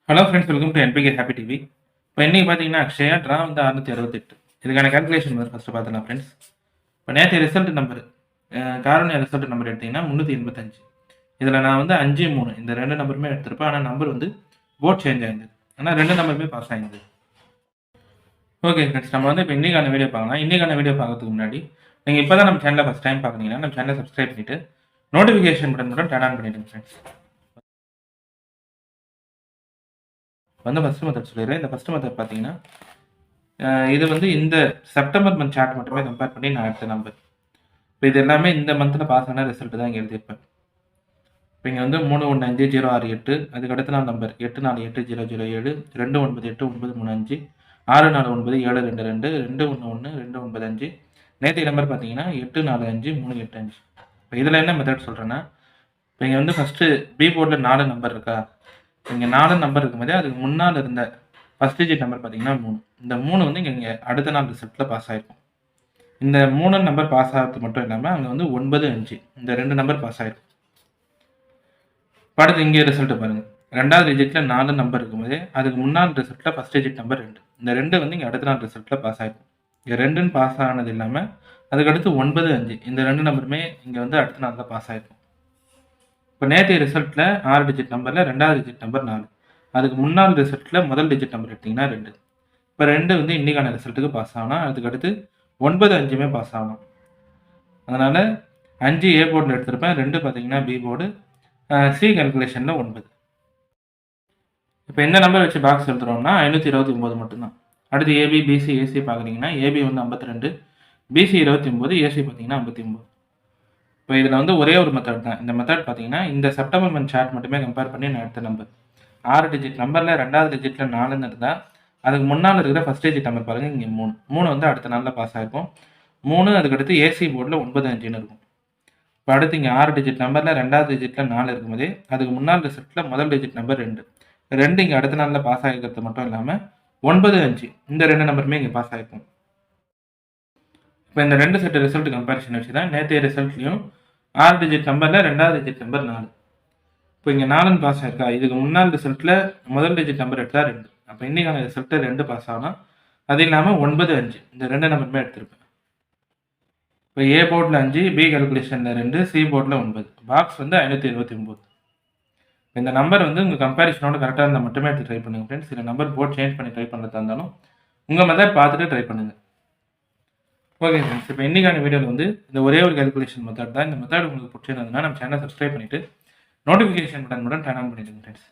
Hello friends, welcome to NPK happy TV. இப்போ இன்றைக்கி பார்த்தீங்கன்னா அக்ஷயா ட்ரா வந்து 668. இதுக்கான கால்குலேஷன் வந்து ஃபஸ்ட்டு பார்த்துலாம் ஃப்ரெண்ட்ஸ். இப்போ நேற்று ரிசல்ட் நம்பர் காரணிய ரிசல்ட் நம்பர் எடுத்திங்கன்னா 385. இதில் நான் வந்து 5, 3 இந்த ரெண்டு நம்பருமே எடுத்திருப்பேன். ஆனால் நம்பர் வந்து போர்ட் சேஞ்ச் ஆயிருந்தது. ஆனால் ரெண்டு நம்பருமே பாஸ் ஆயிருந்தது. ஓகே ஃப்ரெண்ட்ஸ், நம்ம வந்து இப்போ இன்றைக்கான வீடியோ பார்க்கலாம். இன்றைக்கான வீடியோ பார்க்கறதுக்கு முன்னாடி நீங்கள் இப்போ தான் நம்ம சேனலில் ஃபஸ்ட் டைம் பார்க்குறீங்கன்னா நம்ம சேனலை சப்ஸ்கிரைப் பண்ணிவிட்டு நோட்டிஃபிகேஷன் பட்டன் மட்டும் டர்ன் ஆன் பண்ணிவிடுங்க ஃப்ரெண்ட்ஸ். வந்து ஃபஸ்ட் மெத்தட் சொல்லிடுறேன். இந்த ஃபஸ்ட் மெத்தட் பார்த்தீங்கன்னா இது வந்து இந்த செப்டம்பர் மந்த் சார்ட் மட்டுமே கம்பேர் பண்ணி நான் எடுத்த நம்பர். இப்போ இது எல்லாமே இந்த மந்தில் பாஸ் ஆன ரிசல்ட் தான் இங்கே எழுதியிருப்பேன். இப்போ இங்கே வந்து 315068, அதுக்கு அடுத்த நாள் நம்பர் 848007, 298835, 649 722, 211 295. நேற்று நம்பர் பார்த்தீங்கன்னா 845385. இப்போ இதில் என்ன மெத்தட் சொல்கிறேன்னா, இப்போ இங்கே வந்து ஃபஸ்ட்டு பி போர்டில் 4 நம்பர் இருக்கா. இங்கே 4 நம்பர் இருக்கும்போதே அதுக்கு முன்னால் இருந்த ஃபஸ்ட் டிஜிட் நம்பர் பார்த்தீங்கன்னா 3. இந்த 3 வந்து இங்கே அடுத்த நாள் ரிசல்ட்டில் பாஸ் ஆகிருக்கும். இந்த 3 நம்பர் பாஸ் ஆகிறது மட்டும் இல்லாமல் அங்கே வந்து 9, 5 இந்த 2 நம்பர் பாஸ் ஆகிருக்கும். அடுத்து இங்கே ரிசல்ட்டு பாருங்கள். 2வது டிஜிட்டில் 4 நம்பர் இருக்கும்போதே அதுக்கு முன்னாள் ரிசல்ட்டில் ஃபஸ்ட் டிஜிட் நம்பர் 2. இந்த 2 வந்து இங்கே அடுத்த நாள் ரிசல்ட்டில் பாஸ் ஆகிருக்கும். இங்கே 2ன்னு பாஸ் ஆனது இல்லாமல் அதுக்கடுத்து 9, 5 இந்த 2 நம்பருமே இங்கே வந்து அடுத்த நாளில் பாஸ் ஆகிருக்கும். இப்போ நேற்றைய ரிசல்ட்டில் 6 டிஜிட் நம்பரில் 2வது டிஜிட் நம்பர் 4. அதுக்கு முன்னாள் ரிசல்ட்டில் முதல் டிஜிட் நம்பர் எடுத்திங்கன்னா 2. இப்போ 2 வந்து இன்றைக்கான ரிசல்ட்டுக்கு பாஸ் ஆகணும். அதுக்கடுத்து 9, 5மே பாஸ் ஆகணும். அதனால் 5 ஏ போர்டில் எடுத்திருப்பேன், 2 பார்த்தீங்கன்னா பி போர்டு, சி கால்குலேஷனில் 9. இப்போ எந்த நம்பர் வச்சு பாக்ஸ் எடுத்துகிறோம்னா 529 மட்டும்தான். அடுத்து ஏபி, பிசி, ஏசி பார்க்குறீங்கன்னா ஏபி வந்து 52, பிசி 29, ஏசி பார்த்தீங்கன்னா 59. இப்போ இதில் வந்து ஒரே ஒரு மெத்தட் தான். இந்த மெத்தட் பார்த்தீங்கன்னா இந்த செப்டம்பர் மந்த் சார்ட் மட்டுமே கம்பேர் பண்ணி நான் எடுத்த நம்பர் 6 டிஜிட் நம்பரில் 2வது டிஜிட்டில் 4ன்னு இருந்தால் அதுக்கு முன்னால் இருக்கிற ஃபஸ்ட் டிஜிட் நம்பர் பாருங்கள், இங்கே 3 வந்து அடுத்த நாளில் பாஸ் ஆகிருக்கும். 3 அதுக்கடுத்து ஏசி போர்டில் 9, 5ன்னு இருக்கும். இப்போ அடுத்து இங்கே 6 டிஜிட் நம்பரில் 2வது டிஜிட்டில் 4 இருக்கும்போதே அதுக்கு முன்னாள் ரிசல்ட்டில் முதல் டிஜிட் நம்பர் 2 இங்கே அடுத்த நாளில் பாஸ் ஆகிருக்கிறது மட்டும் இல்லாமல் 9, 5 இந்த 2 நம்பருமே இங்கே பாஸ் ஆகிருக்கும். இப்போ இந்த 2 செட் ரிசல்ட் கம்பேரிஷன் வச்சு தான் நேற்றைய ரிசல்ட்லையும் 6 டிஜிட் நம்பரில் 2வது டிஜிட் நம்பர் 4. இப்போ இங்கே 4ன்னு பாஸ் ஆயிருக்கா. இதுக்கு முன்னாள் ரிசல்ட்டில் முதல் டிஜிட் நம்பர் எடுத்தால் 2. அப்போ இன்றைக்கான ரிசல்ட்டு 2 பாஸ் ஆகலாம். அது இல்லாமல் 9, 5 இந்த 2 நம்பருமே எடுத்திருப்பேன். இப்போ ஏ போர்டில் 5, பி கால்குலேஷனில் 2, சி போர்டில் 9, பாக்ஸ் வந்து 529. இந்த நம்பர் வந்து உங்கள் கம்பேரிஷனோட கரெக்டாக இருந்தால் மட்டுமே எடுத்து ட்ரை பண்ணுங்கள் ஃப்ரெண்ட்ஸ். சில நம்பர் போர்ட் சேஞ்ச் பண்ணி ட்ரை பண்ணுறதா இருந்தாலும் உங்கள் மெத்தட் பார்த்துட்டு ட்ரை பண்ணுங்கள். ஓகே ஃப்ரெண்ட்ஸ், இப்போ இன்றைக்கான வீடியோவில் வந்து இந்த ஒரே ஒரு கால்குலேஷன் மெத்தட் தான். இந்த மெத்தட் உங்களுக்கு பிடிச்சிருந்ததுன்னா நம்ம சேனலை சப்ஸ்கிரைப் பண்ணிவிட்டு நோட்டிஃபிகேஷன் பட்டன் மட்டும் டர்ன் ஆன் பண்ணிவிடுங்க ஃப்ரெண்ட்ஸ்.